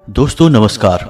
दोस्तों नमस्कार।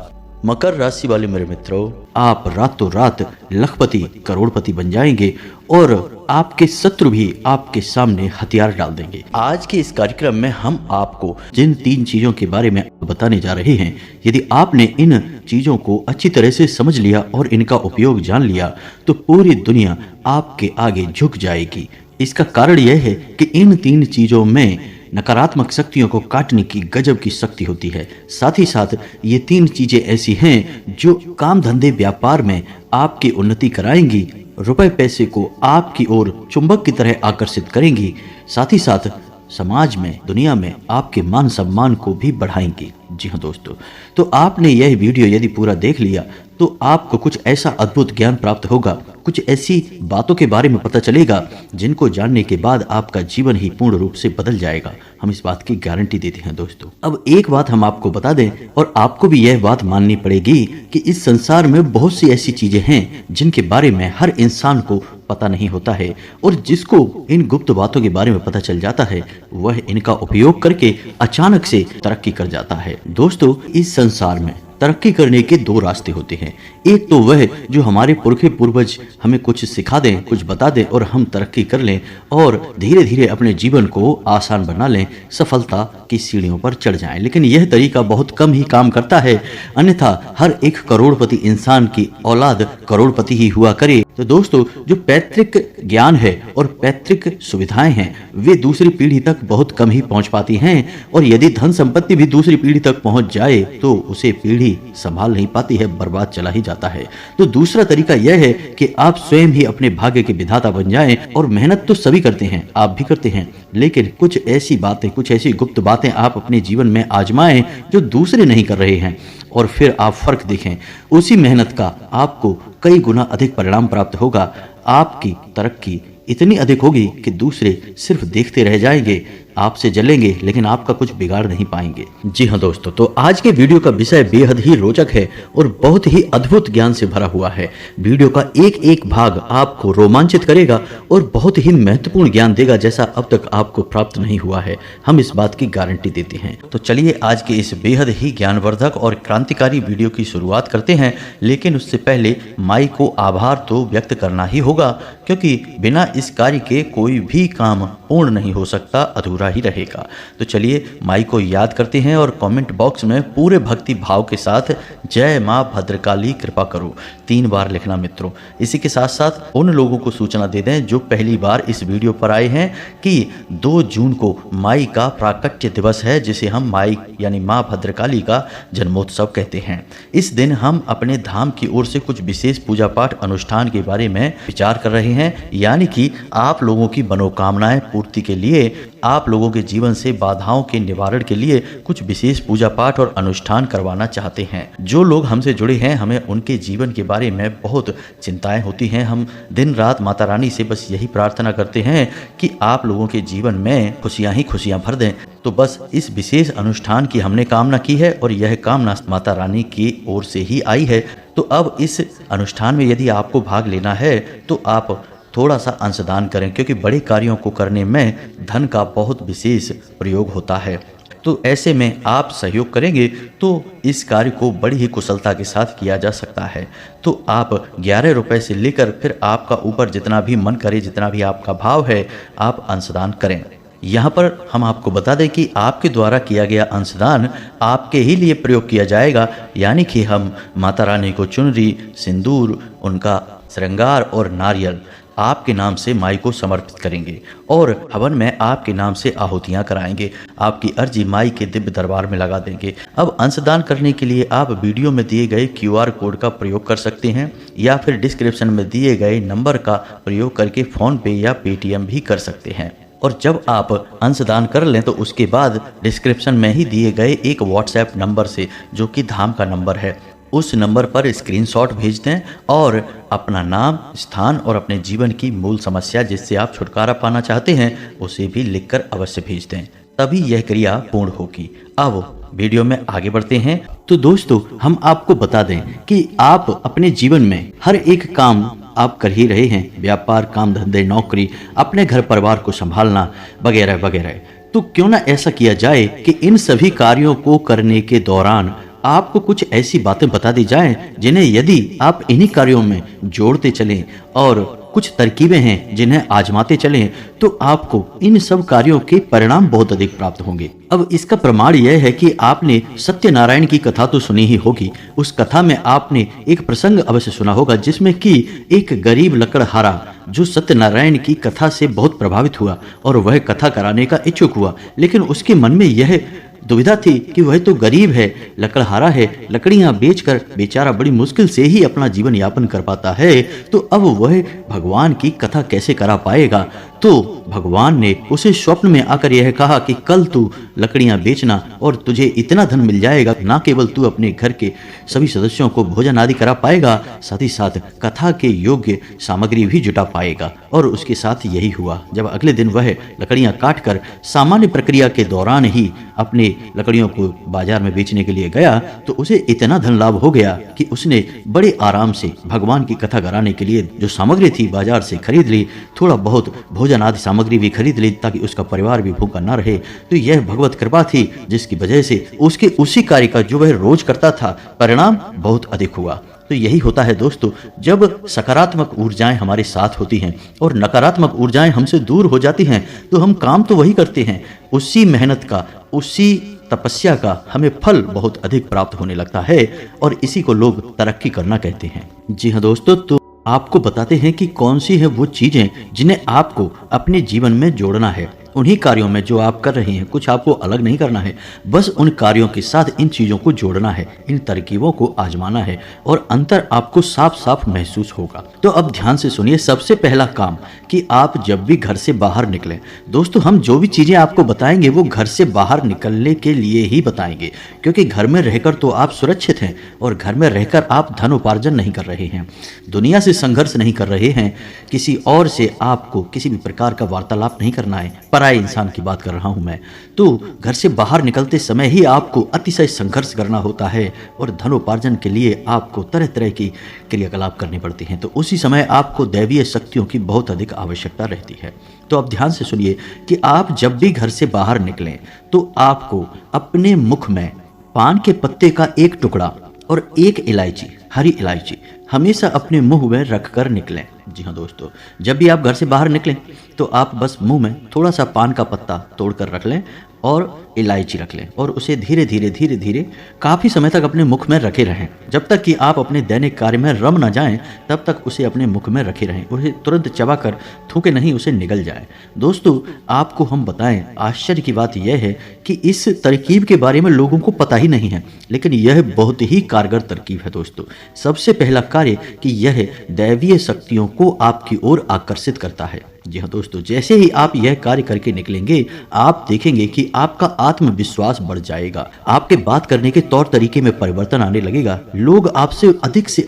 मकर राशि वाले मेरे मित्रों, आप रातों रात लखपति करोड़पति बन जाएंगे और आपके शत्रु भी आपके सामने हथियार डाल देंगे। आज के इस कार्यक्रम में हम आपको जिन 3 चीजों के बारे में बताने जा रहे हैं, यदि आपने इन चीजों को अच्छी तरह से समझ लिया और इनका उपयोग जान लिया तो पूरी दुनिया आपके आगे झुक जाएगी। इसका कारण यह है कि इन 3 चीजों में नकारात्मक शक्तियों को काटने की गजब की शक्ति होती है। साथ ही साथ ये 3 चीजें ऐसी हैं जो काम धंधे व्यापार में आपकी उन्नति कराएंगी, रुपए पैसे को आपकी ओर चुंबक की तरह आकर्षित करेंगी, साथ ही साथ समाज में दुनिया में आपके मान सम्मान को भी बढ़ाएंगी। जी हाँ दोस्तों, तो आपने यह वीडियो यदि पूरा देख लिया तो आपको कुछ ऐसा अद्भुत ज्ञान प्राप्त होगा, कुछ ऐसी बातों के बारे में पता चलेगा जिनको जानने के बाद आपका जीवन ही पूर्ण रूप से बदल जाएगा। हम इस बात की गारंटी देते हैं दोस्तों। अब एक बात हम आपको बता दें और आपको भी यह बात माननी पड़ेगी कि इस संसार में बहुत सी ऐसी चीजें हैं जिनके बारे में हर इंसान को पता नहीं होता है, और जिसको इन गुप्त बातों के बारे में पता चल जाता है वह इनका उपयोग करके अचानक से तरक्की कर जाता है। दोस्तों, इस संसार में तरक्की करने के 2 रास्ते होते हैं। एक तो वह जो हमारे पुरखे पूर्वज हमें कुछ सिखा दें, कुछ बता दें और हम तरक्की कर लें और धीरे धीरे अपने जीवन को आसान बना लें, सफलता की सीढ़ियों पर चढ़ जाएं। लेकिन यह तरीका बहुत कम ही काम करता है, अन्यथा हर एक करोड़पति इंसान की औलाद करोड़पति ही हुआ करे। तो दोस्तों, जो पैतृक ज्ञान है और पैतृक सुविधाएं हैं वे दूसरी पीढ़ी तक बहुत कम ही पहुंच पाती हैं, और यदि धन संपत्ति भी दूसरी पीढ़ी तक पहुंच जाए तो उसे पीढ़ी संभाल नहीं पाती है, बर्बाद चला ही जाता है। तो दूसरा तरीका यह है कि आप स्वयं ही अपने भाग्य के विधाता बन जाएं। और मेहनत तो सभी करते हैं, आप भी करते हैं, लेकिन कुछ ऐसी बातें, कुछ ऐसी गुप्त बातें आप अपने जीवन में आजमाएं जो दूसरे नहीं कर रहे हैं, और फिर आप फर्क देखें। उसी मेहनत का आपको कई गुना अधिक परिणाम प्राप्त होगा। आपकी तरक्की इतनी अधिक होगी कि दूसरे सिर्फ देखते रह जाएंगे, आपसे जलेंगे लेकिन आपका कुछ बिगाड़ नहीं पाएंगे। जी हाँ दोस्तों, तो आज के वीडियो का विषय बेहद ही रोचक है और बहुत ही अद्भुत ज्ञान से भरा हुआ है। वीडियो का एक एक भाग आपको रोमांचित करेगा और बहुत ही महत्वपूर्ण ज्ञान देगा जैसा अब तक आपको प्राप्त नहीं हुआ है। हम इस बात की गारंटी देते हैं। तो चलिए आज के इस बेहद ही ज्ञानवर्धक और क्रांतिकारी वीडियो की शुरुआत करते हैं। लेकिन उससे पहले माई को आभार तो व्यक्त करना ही होगा, क्योंकि बिना इस कार्य के कोई भी काम पूर्ण नहीं हो सकता, अधूरा ही रहेगा। तो चलिए माई को याद करते हैं और कमेंट बॉक्स में पूरे भक्ति भाव के साथ जय मां भद्रकाली कृपा करो 3 बार लिखना मित्रों। इसी के साथ साथ उन लोगों को सूचना दे दें जो पहली बार इस वीडियो पर आए हैं कि 2 जून को माई का प्राकट्य दिवस है, जिसे हम माई यानी मां भद्रकाली का जन्मोत्सव कहते हैं। इस दिन हम अपने धाम की ओर से कुछ विशेष पूजा पाठ अनुष्ठान के बारे में विचार कर रहे हैं, यानी कि आप लोगों की मनोकामनाएं पूर्ति के लिए, आप लोगों के जीवन से बाधाओं के निवारण के लिए कुछ विशेष पूजा पाठ और अनुष्ठान करवाना चाहते हैं। जो लोग हमसे जुड़े हैं, हमें उनके जीवन के बारे में बहुत चिंताएं होती हैं। हम दिन रात माता रानी से बस यही प्रार्थना करते हैं कि आप लोगों के जीवन में खुशियां ही खुशियां भर दें। तो बस इस विशेष अनुष्ठान की हमने कामना की है और यह कामना माता रानी की ओर से ही आई है। तो अब इस अनुष्ठान में यदि आपको भाग लेना है तो आप थोड़ा सा अंशदान करें, क्योंकि बड़े कार्यों को करने में धन का बहुत विशेष प्रयोग होता है। तो ऐसे में आप सहयोग करेंगे तो इस कार्य को बड़ी ही कुशलता के साथ किया जा सकता है। तो आप 11 रुपए से लेकर फिर आपका ऊपर जितना भी मन करे, जितना भी आपका भाव है, आप अंशदान करें। यहाँ पर हम आपको बता दें कि आपके द्वारा किया गया अंशदान आपके ही लिए प्रयोग किया जाएगा, यानी कि हम माता रानी को चुनरी, सिंदूर, उनका श्रृंगार और नारियल आपके नाम से माई को समर्पित करेंगे और हवन में आपके नाम से आहुतियां कराएंगे। आपकी अर्जी माई के दिव्य दरबार में लगा देंगे। अब अंशदान करने के लिए आप वीडियो में दिए गए QR कोड का प्रयोग कर सकते हैं, या फिर डिस्क्रिप्शन में दिए गए नंबर का प्रयोग करके फोन पे या पेटीएम भी कर सकते हैं। और जब आप अंशदान कर लें तो उसके बाद डिस्क्रिप्शन में ही दिए गए एक WhatsApp नंबर से, जो कि धाम का नंबर है, उस नंबर पर स्क्रीनशॉट भेज दें और अपना नाम, स्थान और अपने जीवन की मूल समस्या जिससे आप छुटकारा पाना चाहते हैं उसे भी लिखकर अवश्य भेज दें, तभी यह क्रिया पूर्ण होगी। अब वीडियो में आगे बढ़ते हैं। तो दोस्तों, हम आपको बता दें कि आप अपने जीवन में हर एक काम आप कर ही रहे हैं, व्यापार, काम धंधे, नौकरी, अपने घर परिवार को संभालना वगैरह वगैरह। तो क्यों ना ऐसा किया जाए कि इन सभी कार्यों को करने के दौरान आपको कुछ ऐसी बातें बता दी जाएं जिन्हें यदि आप इन्हीं कार्यों में जोड़ते चलें और कुछ तरकीबें हैं जिन्हें आजमाते चलें तो आपको इन सब कार्यों के परिणाम बहुत अधिक प्राप्त होंगे। अब इसका प्रमाण यह है कि आपने सत्यनारायण की कथा तो सुनी ही होगी। उस कथा में आपने एक प्रसंग अवश्य सुना होगा जिसमें कि एक गरीब लकड़हारा जो सत्यनारायण की कथा से बहुत प्रभावित हुआ और वह कथा कराने का इच्छुक हुआ, लेकिन उसके मन में यह दुविधा थी कि वह तो गरीब है, लकड़हारा है, लकड़ियां बेचकर बेचारा बड़ी मुश्किल से ही अपना जीवन यापन कर पाता है, तो अब वह भगवान की कथा कैसे करा पाएगा। तो भगवान ने उसे स्वप्न में आकर यह कहा कि कल तू लकड़ियां बेचना और तुझे इतना धन मिल जाएगा, ना केवल तू अपने घर के सभी सदस्यों को भोजन आदि करा पाएगा, साथ ही साथ कथा के योग्य सामग्री भी जुटा पाएगा। और उसके साथ यही हुआ। जब अगले दिन वह लकड़ियां काटकर सामान्य प्रक्रिया के दौरान ही अपने लकड़ियों को बाजार में बेचने के लिए गया तो उसे इतना धन लाभ हो गया कि उसने बड़े आराम से भगवान की कथा कराने के लिए जो सामग्री थी बाजार से खरीद ली, थोड़ा बहुत भोजन आदि सामग्री भी खरीद ली ताकि उसका परिवार भी भूखा न रहे। तो यह भगवत कृपा थी जिसकी वजह से उसके उसी कार्य का जो वह रोज करता था परिणाम बहुत अधिक हुआ। तो यही होता है दोस्तों, जब सकारात्मक ऊर्जाएं हमारे साथ होती हैं और नकारात्मक ऊर्जाएं हमसे दूर हो जाती हैं तो हम काम तो वही करते हैं, उसी मेहनत का, उसी तपस्या का हमें फल बहुत अधिक प्राप्त होने लगता है और इसी को लोग तरक्की करना कहते हैं। जी हाँ दोस्तों, तो आपको बताते हैं कि कौन सी है वो चीजें जिन्हें आपको अपने जीवन में जोड़ना है। उन्हीं कार्यों में जो आप कर रहे हैं, कुछ आपको अलग नहीं करना है, बस उन कार्यों के साथ इन चीजों को जोड़ना है, इन तरकीबों को आजमाना है और अंतर आपको साफ साफ महसूस होगा। तो अब ध्यान से सुनिए। सबसे पहला काम कि आप जब भी घर से बाहर निकलें, दोस्तों हम जो भी चीजें आपको बताएंगे वो घर से बाहर निकलने के लिए ही बताएंगे, क्योंकि घर में रहकर तो आप सुरक्षित हैं और घर में रहकर आप धन उपार्जन नहीं कर रहे हैं, दुनिया से संघर्ष नहीं कर रहे हैं, किसी और से आपको किसी भी प्रकार का वार्तालाप नहीं करना है, पराये इंसान की बात कर रहा हूं मैं। तो घर से बाहर निकलते समय ही आपको अतिशय संघर्ष करना होता है और धनोपार्जन के लिए आपको तरह तरह की क्रियाकलाप करनी पड़ती हैं। तो उसी समय आपको दैवीय शक्तियों की बहुत अधिक आवश्यकता रहती है। तो अब ध्यान से सुनिए कि आप जब भी घर से बाहर निकलें तो आपको अपने मुख में पान के पत्ते का एक टुकड़ा और एक इलायची, हरी इलायची हमेशा अपने मुंह में रखकर निकलें। जी हाँ दोस्तों, जब भी आप घर से बाहर निकलें तो आप बस मुंह में थोड़ा सा पान का पत्ता तोड़कर रख लें और इलायची रख लें और उसे धीरे धीरे काफ़ी समय तक अपने मुख में रखे रहें। जब तक कि आप अपने दैनिक कार्य में रम न जाएं तब तक उसे अपने मुख में रखे रहें, उसे तुरंत चबाकर थूके नहीं, उसे निगल जाए। दोस्तों आपको हम बताएं, आश्चर्य की बात यह है कि इस तरकीब के बारे में लोगों को पता ही नहीं है, लेकिन यह बहुत ही कारगर तरकीब है दोस्तों। सबसे पहला कार्य कि यह दैवीय शक्तियों को आपकी ओर आकर्षित करता है। जी हाँ दोस्तों, जैसे ही आप यह कार्य करके निकलेंगे आप देखेंगे कि आपका आत्मविश्वास बढ़ जाएगा, आपके बात करने के तौर तरीके में परिवर्तन आने लगेगा, लोग आपसे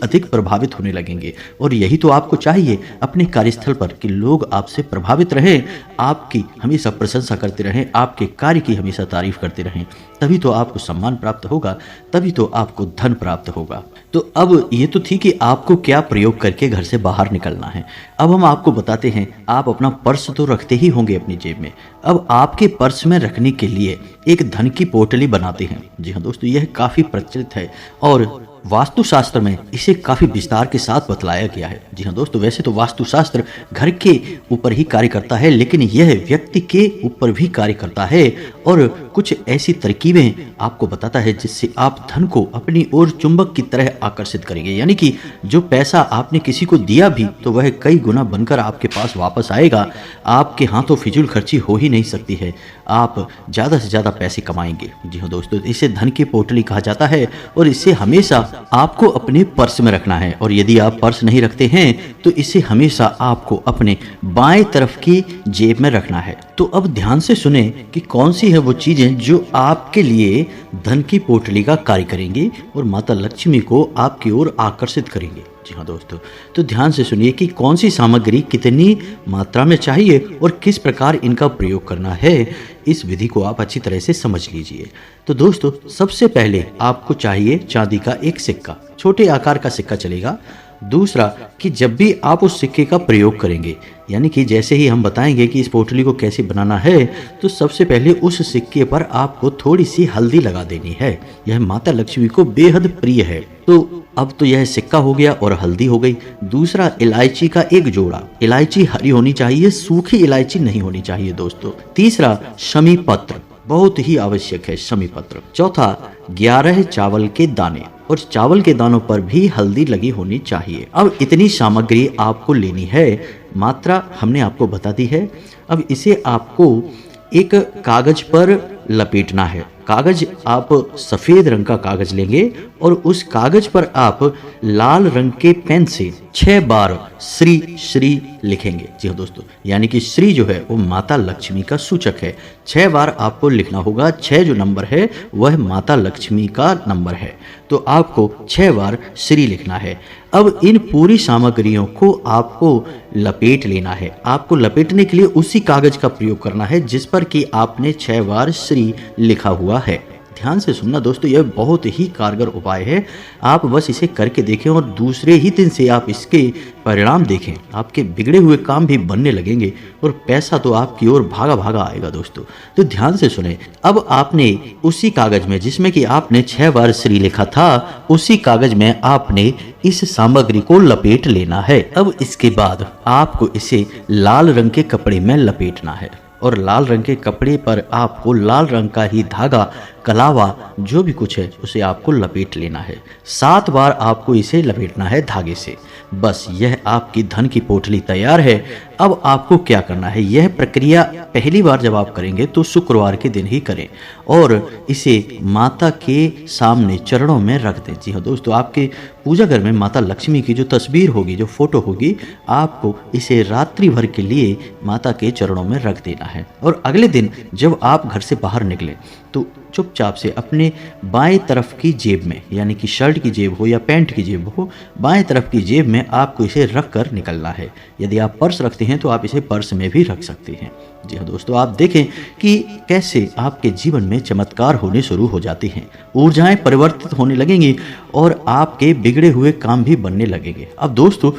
अधिक प्रभावित होने लगेंगे। और यही तो आपको चाहिए अपने कार्यस्थल पर कि लोग आपसे प्रभावित रहें, आपकी हमेशा प्रशंसा करते रहें, आपके कार्य की हमेशा तारीफ करते रहें। तभी तो आपको सम्मान प्राप्त होगा, तभी तो आपको धन प्राप्त होगा। तो अब ये तो थी कि आपको क्या प्रयोग करके घर से बाहर निकलना है। अब हम आपको बताते हैं, आप अपना पर्स तो रखते ही होंगे अपनी जेब में। अब आपके पर्स में रखने के लिए एक धन की पोटली बनाते हैं। जी हाँ दोस्तों, यह काफी प्रचलित है और वास्तुशास्त्र में इसे काफी विस्तार के साथ बतलाया गया है। जी हाँ दोस्तों, वैसे तो वास्तुशास्त्र घर के ऊपर ही कार्य करता है, लेकिन यह व्यक्ति के ऊपर भी कार्य करता है और कुछ ऐसी तरकीबें आपको बताता है जिससे आप धन को अपनी ओर चुंबक की तरह आकर्षित करेंगे। यानी कि जो पैसा आपने किसी को दिया भी तो वह कई गुना बनकर आपके पास वापस आएगा। आपके हाथों फिजूल खर्ची हो ही नहीं सकती है, आप ज्यादा से ज्यादा पैसे कमाएंगे। जी हाँ दोस्तों, इसे धन की पोटली कहा जाता है और इसे हमेशा आपको अपने पर्स में रखना है। और यदि आप पर्स नहीं रखते हैं तो इसे हमेशा आपको अपने बाएं तरफ की जेब में रखना है। तो अब ध्यान से सुने कि कौन सी है वो चीजें जो आपके लिए धन की पोटली का कार्य करेंगी और माता लक्ष्मी को आपकी ओर आकर्षित करेंगे। जी हाँ दोस्तों, तो ध्यान से सुनिए कि कौन सी सामग्री कितनी मात्रा में चाहिए और किस प्रकार इनका प्रयोग करना है। इस विधि को आप अच्छी तरह से समझ लीजिए। तो दोस्तों सबसे पहले आपको चाहिए चांदी का एक सिक्का, छोटे आकार का सिक्का चलेगा। दूसरा कि जब भी आप उस सिक्के का प्रयोग करेंगे, यानी कि जैसे ही हम बताएंगे कि इस पोटली को कैसे बनाना है, तो सबसे पहले उस सिक्के पर आपको थोड़ी सी हल्दी लगा देनी है। यह माता लक्ष्मी को बेहद प्रिय है। तो अब तो यह सिक्का हो गया और हल्दी हो गई। दूसरा, इलायची का एक जोड़ा। इलायची हरी होनी चाहिए, सूखी इलायची नहीं होनी चाहिए दोस्तों। तीसरा, शमी पत्र, बहुत ही आवश्यक है शमी पत्र। चौथा, 11 चावल के दाने, और चावल के दानों पर भी हल्दी लगी होनी चाहिए। अब इतनी सामग्री आपको लेनी है, मात्रा हमने आपको बता दी है। अब इसे आपको एक कागज पर लपेटना है। कागज आप सफेद रंग का कागज लेंगे और उस कागज पर आप लाल रंग के पेन से 6 बार श्री श्री लिखेंगे। जी हाँ दोस्तों, यानी कि श्री जो है वो माता लक्ष्मी का सूचक है। 6 बार आपको लिखना होगा। 6 जो नंबर है वह माता लक्ष्मी का नंबर है, तो आपको 6 बार श्री लिखना है। अब इन पूरी सामग्रियों को आपको लपेट लेना है। आपको लपेटने के लिए उसी कागज का प्रयोग करना है जिस पर कि आपने 6 बार श्री लिखा हुआ है। ध्यान से सुनना दोस्तों, यह बहुत ही कारगर उपाय है। आप बस इसे करके देखें और दूसरे ही दिन से आप इसके परिणाम देखें। आपके बिगड़े हुए काम भी बनने लगेंगे और पैसा तो आपकी ओर भागा भागा आएगा दोस्तों। तो ध्यान से सुने। अब आपने उसी कागज में जिसमें कि आपने 6 बार श्री लिखा था, उसी कागज में आपने इस सामग्री को लपेट लेना है। अब इसके बाद आपको इसे लाल रंग के कपड़े में लपेटना है और लाल रंग के कपड़े पर आपको लाल रंग का ही धागा, कलावा, जो भी कुछ है उसे आपको लपेट लेना है। 7 बार आपको इसे लपेटना है धागे से। बस यह आपकी धन की पोटली तैयार है। अब आपको क्या करना है, यह प्रक्रिया पहली बार जब आप करेंगे तो शुक्रवार के दिन ही करें और इसे माता के सामने चरणों में रख दें। जी हाँ दोस्तों, आपके पूजा घर में माता लक्ष्मी की जो तस्वीर होगी, जो फोटो होगी, आपको इसे रात्रि भर के लिए माता के चरणों में रख देना है। और अगले दिन जब आप घर से बाहर निकलें तो चुपचाप से अपने बाएं तरफ की जेब में, यानी कि शर्ट की जेब हो या पैंट की जेब हो, बाएं तरफ की जेब में आपको इसे रख कर निकलना है। यदि आप पर्स रखते हैं तो आप इसे पर्स में भी रख सकते हैं। जी हाँ दोस्तों, आप देखें कि कैसे आपके जीवन में चमत्कार होने शुरू हो जाते हैं, ऊर्जाएं परिवर्तित होने लगेंगी और आपके बिगड़े हुए काम भी बनने लगेंगे। अब दोस्तों,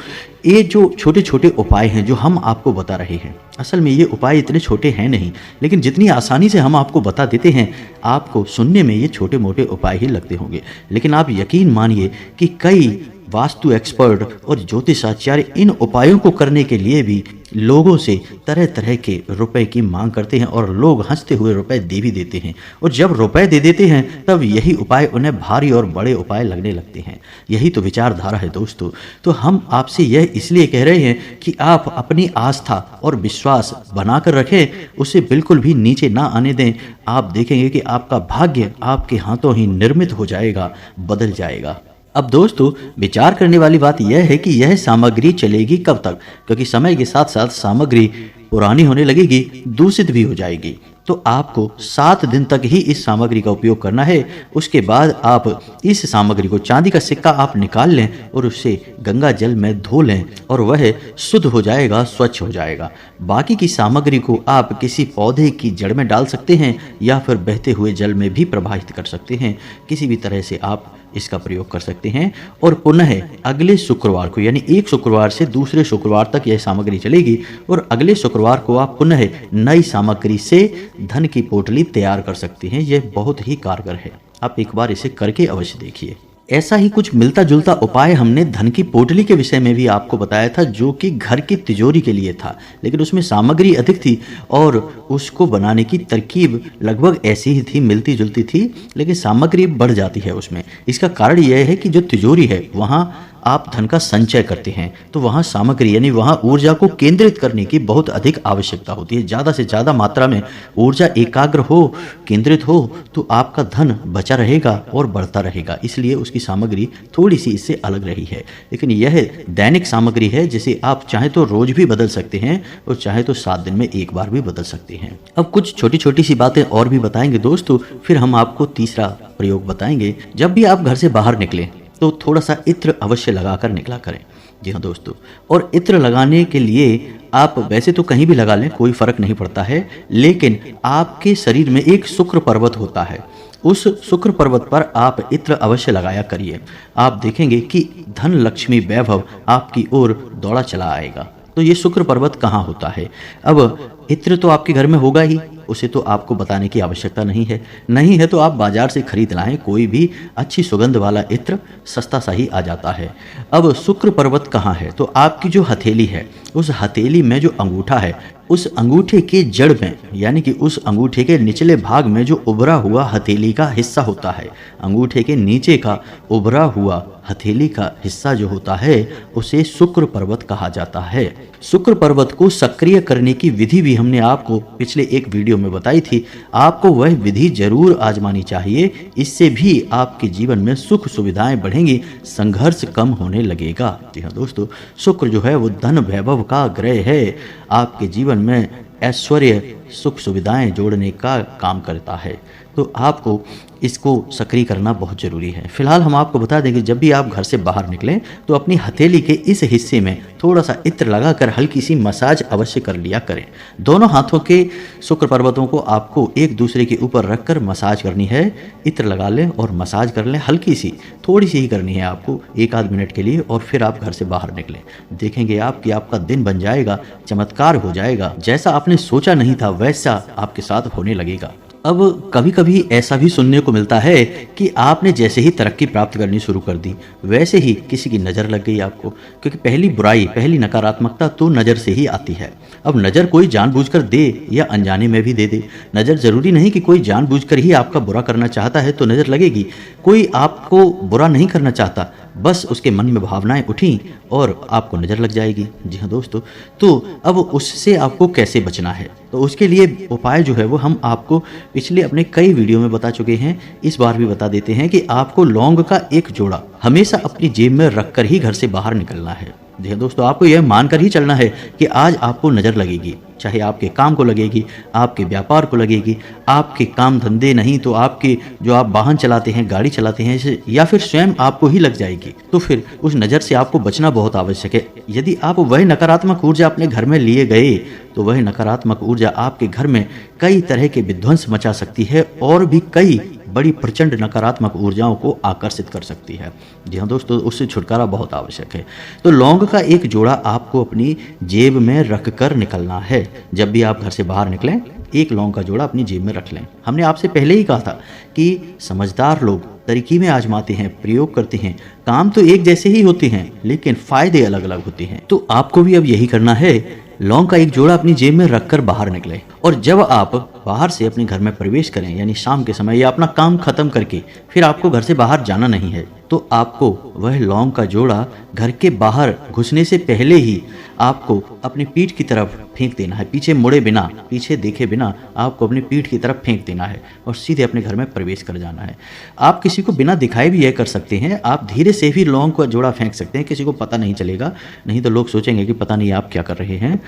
ये जो छोटे छोटे उपाय हैं जो हम आपको बता रहे हैं, असल में ये उपाय इतने छोटे हैं नहीं, लेकिन जितनी आसानी से हम आपको बता देते हैं, आपको सुनने में ये छोटे मोटे उपाय ही लगते होंगे, लेकिन आप यकीन मानिए कि कई वास्तु एक्सपर्ट और ज्योतिषाचार्य इन उपायों को करने के लिए भी लोगों से तरह तरह के रुपए की मांग करते हैं और लोग हंसते हुए रुपए दे भी देते हैं। और जब रुपए दे देते हैं तब यही उपाय उन्हें भारी और बड़े उपाय लगने लगते हैं। यही तो विचारधारा है दोस्तों। तो हम आपसे यह इसलिए कह रहे हैं कि आप अपनी आस्था और विश्वास बनाकर रखें, उसे बिल्कुल भी नीचे ना आने दें। आप देखेंगे कि आपका भाग्य आपके हाथों ही निर्मित हो जाएगा, बदल जाएगा। अब दोस्तों, विचार करने वाली बात यह है कि यह सामग्री चलेगी कब तक, क्योंकि समय के साथ साथ सामग्री पुरानी होने लगेगी, दूषित भी हो जाएगी। तो आपको 7 दिन तक ही इस सामग्री का उपयोग करना है। उसके बाद आप इस सामग्री को, चांदी का सिक्का आप निकाल लें और उसे गंगा जल में धो लें और वह शुद्ध हो जाएगा, स्वच्छ हो जाएगा। बाकी की सामग्री को आप किसी पौधे की जड़ में डाल सकते हैं या फिर बहते हुए जल में भी प्रवाहित कर सकते हैं। किसी भी तरह से आप इसका प्रयोग कर सकते हैं और पुनः अगले शुक्रवार को, यानी एक शुक्रवार से दूसरे शुक्रवार तक यह सामग्री चलेगी और अगले शुक्रवार को आप पुनः नई सामग्री से धन की पोटली तैयार कर सकते हैं। यह बहुत ही कारगर है, आप एक बार इसे करके अवश्य देखिए। ऐसा ही कुछ मिलता जुलता उपाय हमने धन की पोटली के विषय में भी आपको बताया था, जो कि घर की तिजोरी के लिए था, लेकिन उसमें सामग्री अधिक थी और उसको बनाने की तरकीब लगभग ऐसी ही थी, मिलती जुलती थी, लेकिन सामग्री बढ़ जाती है उसमें। इसका कारण यह है कि जो तिजोरी है वहाँ आप धन का संचय करते हैं, तो वहाँ सामग्री यानी वहाँ ऊर्जा को केंद्रित करने की बहुत अधिक आवश्यकता होती है। ज़्यादा से ज़्यादा मात्रा में ऊर्जा एकाग्र हो, केंद्रित हो, तो आपका धन बचा रहेगा और बढ़ता रहेगा। इसलिए उसकी सामग्री थोड़ी सी इससे अलग रही है, लेकिन यह दैनिक सामग्री है जिसे आप चाहे तो रोज भी बदल सकते हैं और चाहे तो 7 दिन में एक बार भी बदल सकते हैं। अब कुछ छोटी छोटी सी बातें और भी बताएंगे दोस्तों, फिर हम आपको तीसरा प्रयोग बताएंगे। जब भी आप घर से बाहर निकलें तो थोड़ा सा इत्र अवश्य लगाकर निकला करें। जी हाँ दोस्तों, और इत्र लगाने के लिए आप वैसे तो कहीं भी लगा लें, कोई फर्क नहीं पड़ता है, लेकिन आपके शरीर में एक शुक्र पर्वत होता है, उस शुक्र पर्वत पर आप इत्र अवश्य लगाया करिए। आप देखेंगे कि धन लक्ष्मी वैभव आपकी ओर दौड़ा चला आएगा। तो ये शुक्र पर्वत कहाँ होता है? अब इत्र तो आपके घर में होगा ही, उसे तो आपको बताने की आवश्यकता नहीं है तो आप बाजार से खरीद लाएं, कोई भी अच्छी सुगंध वाला इत्र सस्ता सा ही आ जाता है। अब शुक्र पर्वत कहाँ है? तो आपकी जो हथेली है, उस हथेली में जो अंगूठा है, उस अंगूठे के जड़ में, यानी कि उस अंगूठे के निचले भाग में जो उभरा हुआ हथेली का हिस्सा होता है, अंगूठे के नीचे का उभरा हुआ हथेली का हिस्सा जो होता है, उसे शुक्र पर्वत कहा जाता है। शुक्र पर्वत को सक्रिय करने की विधि भी हमने आपको पिछले एक वीडियो में बताई थी। आपको वह विधि जरूर आजमानी चाहिए, इससे भी आपके जीवन में सुख सुविधाएं बढ़ेंगी, संघर्ष कम होने लगेगा। जी हाँ दोस्तों, शुक्र जो है वो धन वैभव का ग्रह है, आपके जीवन में ऐश्वर्य सुख सुविधाएं जोड़ने का काम करता है। तो आपको इसको सक्रिय करना बहुत ज़रूरी है। फिलहाल हम आपको बता दें कि जब भी आप घर से बाहर निकलें तो अपनी हथेली के इस हिस्से में थोड़ा सा इत्र लगाकर हल्की सी मसाज अवश्य कर लिया करें। दोनों हाथों के शुक्र पर्वतों को आपको एक दूसरे के ऊपर रखकर मसाज करनी है। इत्र लगा लें और मसाज कर लें, हल्की सी, थोड़ी सी ही करनी है आपको, 1-8 मिनट के लिए, और फिर आप घर से बाहर निकलें। देखेंगे आप कि आपका दिन बन जाएगा, चमत्कार हो जाएगा, जैसा आपने सोचा नहीं था वैसा आपके साथ होने लगेगा। अब कभी कभी ऐसा भी सुनने को मिलता है कि आपने जैसे ही तरक्की प्राप्त करनी शुरू कर दी, वैसे ही किसी की नज़र लग गई आपको, क्योंकि पहली बुराई, पहली नकारात्मकता तो नज़र से ही आती है। अब नज़र कोई जानबूझकर दे या अनजाने में भी दे दे, नज़र ज़रूरी नहीं कि कोई जानबूझकर ही आपका बुरा करना चाहता है तो नज़र लगेगी। कोई आपको बुरा नहीं करना चाहता, बस उसके मन में भावनाएं उठी और आपको नज़र लग जाएगी। जी हाँ दोस्तों, तो अब उससे आपको कैसे बचना है? तो उसके लिए उपाय जो है वो हम आपको पिछले अपने कई वीडियो में बता चुके हैं, इस बार भी बता देते हैं कि आपको लौंग का एक जोड़ा हमेशा अपनी जेब में रखकर ही घर से बाहर निकलना है। जी हाँ दोस्तों, आपको यह मानकर ही चलना है कि आज आपको नज़र लगेगी, चाहे आपके काम को लगेगी, आपके व्यापार को लगेगी, आपके काम धंधे नहीं तो आपके जो आप वाहन चलाते हैं, गाड़ी चलाते हैं, या फिर स्वयं आपको ही लग जाएगी। तो फिर उस नज़र से आपको बचना बहुत आवश्यक है। यदि आप वह नकारात्मक ऊर्जा अपने घर में लिए गए तो वह नकारात्मक ऊर्जा आपके घर में कई तरह के विध्वंस मचा सकती है और भी कई बड़ी प्रचंड नकारात्मक ऊर्जाओं को आकर्षित कर सकती है। जी हाँ दोस्तों, उससे छुटकारा बहुत आवश्यक है। तो लौंग का एक जोड़ा आपको अपनी जेब में रख कर निकलना है। जब भी आप घर से बाहर निकलें, एक लौंग का जोड़ा अपनी जेब में रख लें। हमने आपसे पहले ही कहा था कि समझदार लोग तरकीबें आजमाते हैं, प्रयोग करते हैं, काम तो एक जैसे ही होते हैं लेकिन फायदे अलग अलग होते हैं। तो आपको भी अब यही करना है, लौंग का एक जोड़ा अपनी जेब में रखकर बाहर निकले, और जब आप बाहर से अपने घर में प्रवेश करें, यानी शाम के समय या अपना काम खत्म करके फिर आपको घर से बाहर जाना नहीं है, तो आपको वह लौंग का जोड़ा घर के बाहर घुसने से पहले ही आपको अपनी पीठ की तरफ फेंक देना है। पीछे मुड़े बिना, पीछे देखे बिना आपको अपनी पीठ की तरफ फेंक देना है और सीधे अपने घर में प्रवेश कर जाना है। आप किसी को बिना दिखाए भी यह कर सकते हैं, आप धीरे से भी लौंग का जोड़ा फेंक सकते हैं, किसी को पता नहीं चलेगा, नहीं तो लोग सोचेंगे कि पता नहीं आप क्या कर रहे हैं,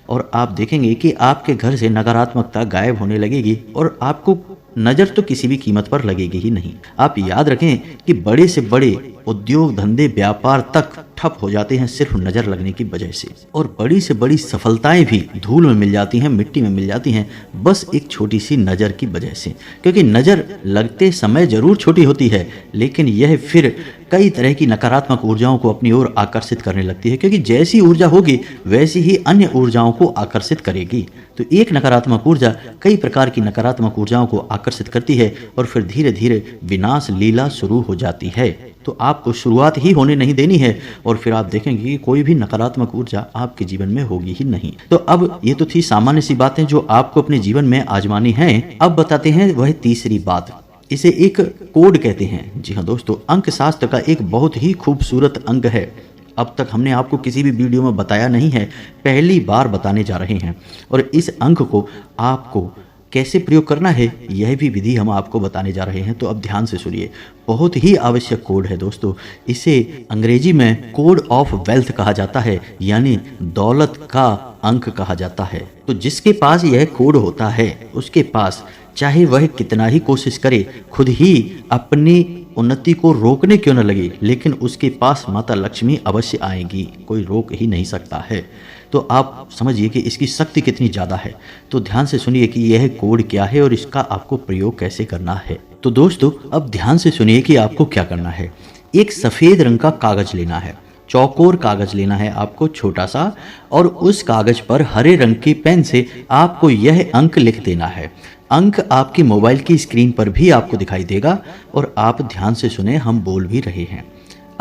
और आप देखेंगे कि आपके घर से नकारात्मकता गायब होने लगेगी और आपको नज़र तो किसी भी कीमत पर लगेगी ही नहीं। आप याद रखें कि बड़े से बड़े उद्योग धंधे व्यापार तक ठप हो जाते हैं सिर्फ नज़र लगने की वजह से, और बड़ी से बड़ी सफलताएं भी धूल में मिल जाती हैं, मिट्टी में मिल जाती हैं, बस एक छोटी सी नज़र की वजह से। क्योंकि नज़र लगते समय जरूर छोटी होती है, लेकिन यह फिर कई तरह की नकारात्मक ऊर्जाओं को अपनी ओर आकर्षित करने लगती है, क्योंकि जैसी ऊर्जा होगी वैसी ही अन्य ऊर्जाओं को आकर्षित करेगी। तो एक नकारात्मक ऊर्जा कई प्रकार की नकारात्मक ऊर्जाओं को आकर्षित करती है और फिर धीरे धीरे विनाश लीला शुरू हो जाती है। तो आपको शुरुआत ही होने नहीं देनी है और फिर आप देखेंगे कि कोई भी नकारात्मक ऊर्जा आपके जीवन में होगी ही नहीं। तो अब ये तो थी सामान्य सी बातें जो आपको अपने जीवन में आजमानी हैं। अब बताते हैं वह तीसरी बात, इसे एक कोड कहते हैं। जी हाँ दोस्तों, अंक शास्त्र का एक बहुत ही खूबसूरत अंग है। अब तक हमने आपको किसी भी वीडियो में बताया नहीं है, पहली बार बताने जा रहे हैं, और इस अंक को आपको कैसे प्रयोग करना है यह भी विधि हम आपको बताने जा रहे हैं। तो अब ध्यान से सुनिए, बहुत ही आवश्यक कोड है दोस्तों। इसे अंग्रेजी में कोड ऑफ वेल्थ कहा जाता है, यानी दौलत का अंक कहा जाता है। तो जिसके पास यह कोड होता है उसके पास चाहे वह कितना ही कोशिश करे, खुद ही अपनी उन्नति को रोकने क्यों न लगे, लेकिन उसके पास माता लक्ष्मी अवश्य आएगी, कोई रोक ही नहीं सकता है। तो आप समझिए कि इसकी शक्ति कितनी ज़्यादा है। तो ध्यान से सुनिए कि यह कोड क्या है और इसका आपको प्रयोग कैसे करना है। तो दोस्तों अब ध्यान से सुनिए कि आपको क्या करना है। एक सफ़ेद रंग का कागज़ लेना है, चौकोर कागज़ लेना है आपको छोटा सा, और उस कागज़ पर हरे रंग की पेन से आपको यह अंक लिख देना है। अंक आपकी मोबाइल की स्क्रीन पर भी आपको दिखाई देगा और आप ध्यान से सुने, हम बोल भी रहे हैं।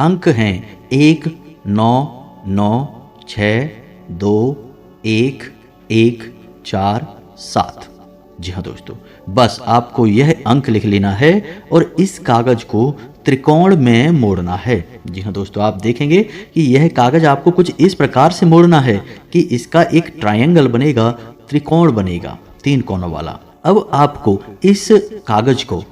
अंक हैं 1 9 9 6 2 1 1 4 7। जी हाँ दोस्तों, बस आपको यह अंक लिख लेना है और इस कागज़ को त्रिकोण में मोड़ना है। जी हाँ दोस्तों, आप देखेंगे कि यह कागज़ आपको कुछ इस प्रकार से मोड़ना है कि इसका एक ट्रायंगल बनेगा, त्रिकोण बनेगा 3 कोनों वाला। अब आपको इस कागज़ को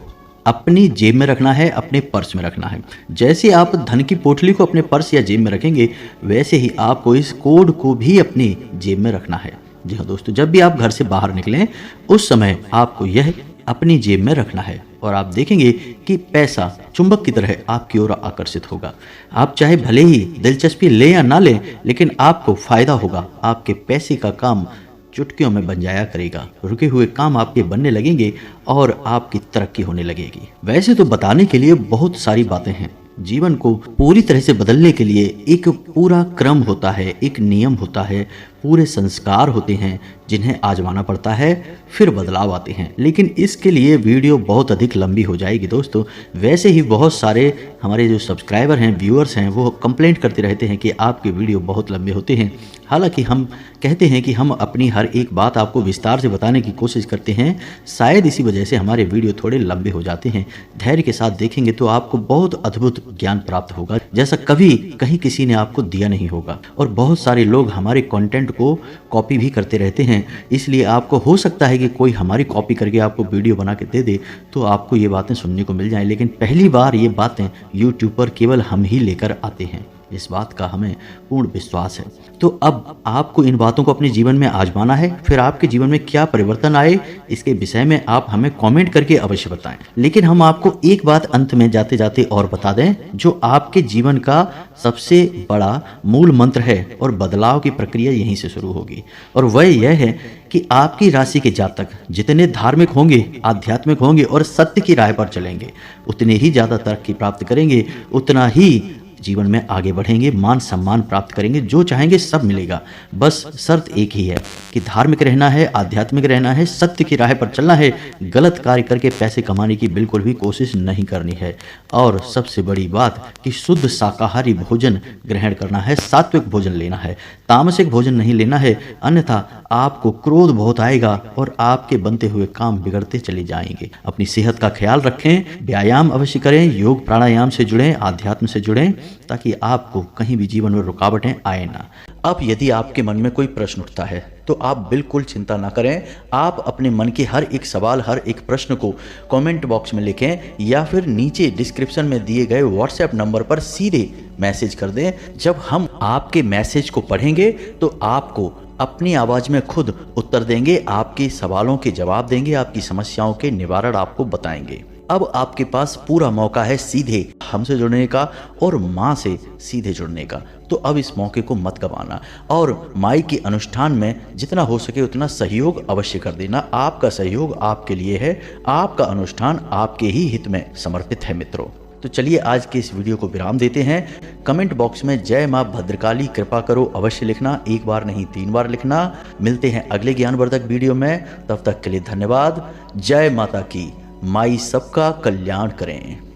अपनी जेब में रखना है, अपने पर्स में रखना है। जैसे आप धन की पोटली को अपने पर्स या जेब में रखेंगे, वैसे ही आपको इस कोड को भी अपनी जेब में रखना है। जी हाँ दोस्तों, जब भी आप घर से बाहर निकलें उस समय आपको यह अपनी जेब में रखना है और आप देखेंगे कि पैसा चुंबक की तरह आपकी ओर आकर्षित होगा। आप चाहे भले ही दिलचस्पी लें या ना लें, लेकिन आपको फायदा होगा। आपके पैसे का काम चुटकियों में बन जाया करेगा, रुके हुए काम आपके बनने लगेंगे और आपकी तरक्की होने लगेगी। वैसे तो बताने के लिए बहुत सारी बातें हैं। जीवन को पूरी तरह से बदलने के लिए एक पूरा क्रम होता है, एक नियम होता है, पूरे संस्कार होते हैं जिन्हें आजमाना पड़ता है, फिर बदलाव आते हैं। लेकिन इसके लिए वीडियो बहुत अधिक लंबी हो जाएगी दोस्तों। वैसे ही बहुत सारे हमारे जो सब्सक्राइबर हैं, व्यूअर्स हैं, वो कंप्लेंट करते रहते हैं कि आपके वीडियो बहुत लंबे होते हैं। हालांकि हम कहते हैं कि हम अपनी हर एक बात आपको विस्तार से बताने की कोशिश करते हैं, शायद इसी वजह से हमारे वीडियो थोड़े लंबे हो जाते हैं। धैर्य के साथ देखेंगे तो आपको बहुत अद्भुत ज्ञान प्राप्त होगा, जैसा कभी कहीं किसी ने आपको दिया नहीं होगा। और बहुत सारे लोग हमारे कंटेंट को कॉपी भी करते रहते हैं, इसलिए आपको हो सकता है कि कोई हमारी कॉपी करके आपको वीडियो बना के दे दे तो आपको ये बातें सुनने को मिल जाएं। लेकिन पहली बार ये बातें यूट्यूब पर केवल हम ही लेकर आते हैं, इस बात का हमें पूर्ण विश्वास है। तो अब आपको इन बातों को अपने जीवन में आजमाना है, फिर आपके जीवन में क्या परिवर्तन आए इसके विषय में आप हमें कमेंट करके अवश्य बताएं। लेकिन हम आपको एक बात अंत में जाते जाते और बता दें, जो आपके जीवन का सबसे बड़ा मूल मंत्र है और बदलाव की प्रक्रिया यहीं से शुरू होगी, और वह यह है कि आपकी राशि के जातक जितने धार्मिक होंगे, आध्यात्मिक होंगे और सत्य की राह पर चलेंगे, उतने ही ज़्यादा तरक्की प्राप्त करेंगे, उतना ही जीवन में आगे बढ़ेंगे, मान सम्मान प्राप्त करेंगे, जो चाहेंगे सब मिलेगा। बस शर्त एक ही है कि धार्मिक रहना है, आध्यात्मिक रहना है, सत्य की राह पर चलना है, गलत कार्य करके पैसे कमाने की बिल्कुल भी कोशिश नहीं करनी है। और सबसे बड़ी बात कि शुद्ध शाकाहारी भोजन ग्रहण करना है, सात्विक भोजन लेना है, तामसिक भोजन नहीं लेना है, अन्यथा आपको क्रोध बहुत आएगा और आपके बनते हुए काम बिगड़ते चले जाएंगे। अपनी सेहत का ख्याल रखें, व्यायाम अवश्य करें, योग प्राणायाम से जुड़ें, आध्यात्म से जुड़ें, ताकि आपको कहीं भी जीवन में रुकावटें आए ना। अब यदि आपके मन में कोई प्रश्न उठता है तो आप बिल्कुल चिंता ना करें। आप अपने मन के हर एक सवाल, हर एक प्रश्न को कमेंट बॉक्स में लिखें या फिर नीचे डिस्क्रिप्शन में दिए गए व्हाट्सएप नंबर पर सीधे मैसेज कर दें। जब हम आपके मैसेज को पढ़ेंगे तो आपको अपनी आवाज़ में खुद उत्तर देंगे, आपके सवालों के जवाब देंगे, आपकी समस्याओं के निवारण आपको बताएंगे। अब आपके पास पूरा मौका है सीधे हमसे जुड़ने का और माँ से सीधे जुड़ने का। तो अब इस मौके को मत गंवाना और माई के अनुष्ठान में जितना हो सके उतना सहयोग अवश्य कर देना। आपका सहयोग आपके लिए है, आपका अनुष्ठान आपके ही हित में समर्पित है मित्रों। तो चलिए आज के इस वीडियो को विराम देते हैं। कमेंट बॉक्स में जय माँ भद्रकाली कृपा करो अवश्य लिखना, एक बार नहीं 3 बार लिखना। मिलते हैं अगले ज्ञानवर्धक वीडियो में, तब तक के लिए धन्यवाद। जय माता की, माई सबका कल्याण करें।